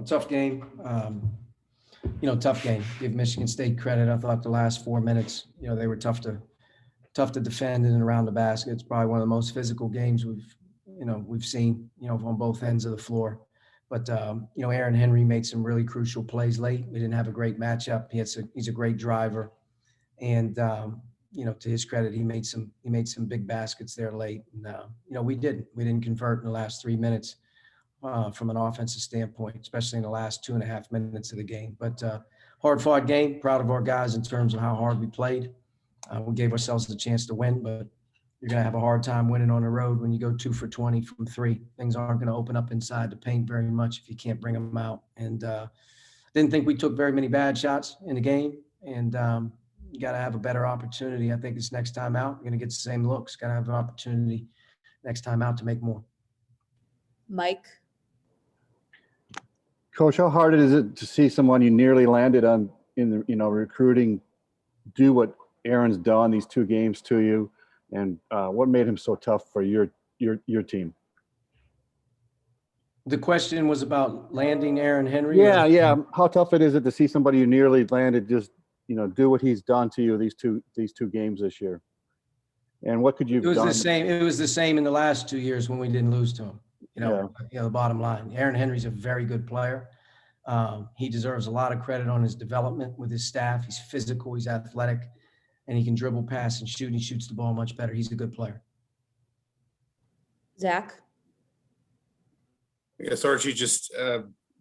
Tough game. Tough game. Give Michigan State credit. I thought the last 4 minutes, they were tough to defend in and around the basket. It's probably one of the most physical games we've seen, on both ends of the floor. But, Aaron Henry made some really crucial plays late. We didn't have a great matchup. He's a great driver. And, to his credit, he made some big baskets there late. And, we didn't convert in the last 3 minutes from an offensive standpoint, especially in the last 2.5 minutes of the game. But hard fought game, proud of our guys in terms of how hard we played. We gave ourselves the chance to win, but you're going to have a hard time winning on the road when you go 2 for 20 from 3. Things aren't going to open up inside the paint very much if you can't bring them out. And didn't think we took very many bad shots in the game. And you got to have a better opportunity. I think this next time out, you're going to get the same looks. Got to have an opportunity next time out to make more. Mike. Coach, how hard is it to see someone you nearly landed on in the recruiting do what Aaron's done these 2 games to you, and what made him so tough for your team? The question was about landing Aaron Henry. Yeah. How tough is it to see somebody you nearly landed just do what he's done to you these two games this year? And what could you have done? It was the same in the last 2 years when we didn't lose to him. The bottom line, Aaron Henry's a very good player. He deserves a lot of credit on his development with his staff. He's physical, he's athletic, and he can dribble, pass, and shoot. He shoots the ball much better. He's a good player. Zach? I guess, Archie, just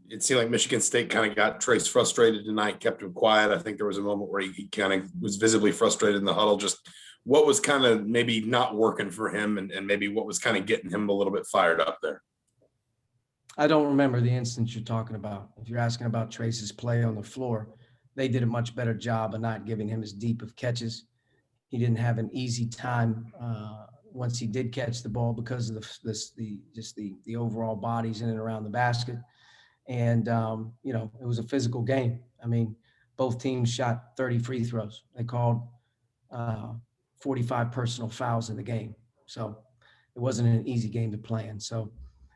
it seemed like Michigan State kind of got Trace frustrated tonight, kept him quiet. I think there was a moment where he kind of was visibly frustrated in the huddle. Just what was kind of maybe not working for him, and maybe what was kind of getting him a little bit fired up there? I don't remember the instance you're talking about. If you're asking about Trace's play on the floor, they did a much better job of not giving him as deep of catches. He didn't have an easy time once he did catch the ball because of the overall bodies in and around the basket. And, it was a physical game. I mean, both teams shot 30 free throws. They called 45 personal fouls in the game. So it wasn't an easy game to play in. So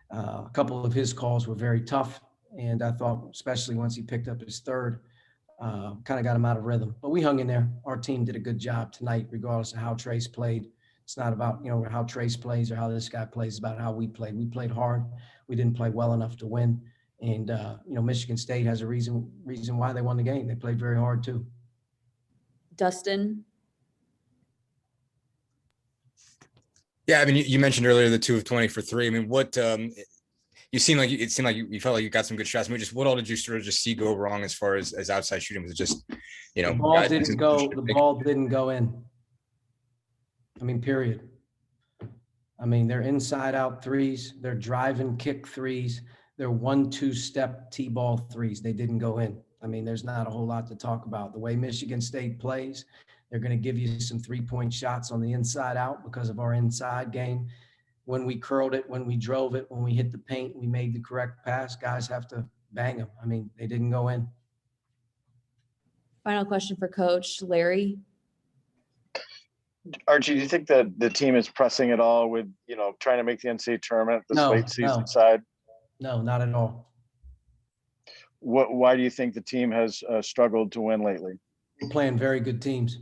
a couple of his calls were very tough. And I thought, especially once he picked up his third, kind of got him out of rhythm. But we hung in there. Our team did a good job tonight, regardless of how Trace played. It's not about, how Trace plays or how this guy plays. It's about how we played. We played hard. We didn't play well enough to win. And, Michigan State has a reason why they won the game. They played very hard too. Dustin? Yeah, I mean, you mentioned earlier the 2 of 20 for 3. I mean, what it seemed like you felt like you got some good shots. I mean, just what all did you sort of just see go wrong as far as outside shooting? Was it just, the ball didn't go in. I mean, period. I mean, they're inside out threes, they're driving kick threes, they're 1-2 step T-ball threes. They didn't go in. I mean, there's not a whole lot to talk about. The way Michigan State plays, they're going to give you some 3-point shots on the inside out because of our inside game. When we curled it, when we drove it, when we hit the paint, we made the correct pass. Guys have to bang them. I mean, they didn't go in. Final question for Coach. Larry? Archie, do you think that the team is pressing at all with, trying to make the NCAA tournament, this late season side? No, not at all. Why do you think the team has struggled to win lately? We're playing very good teams.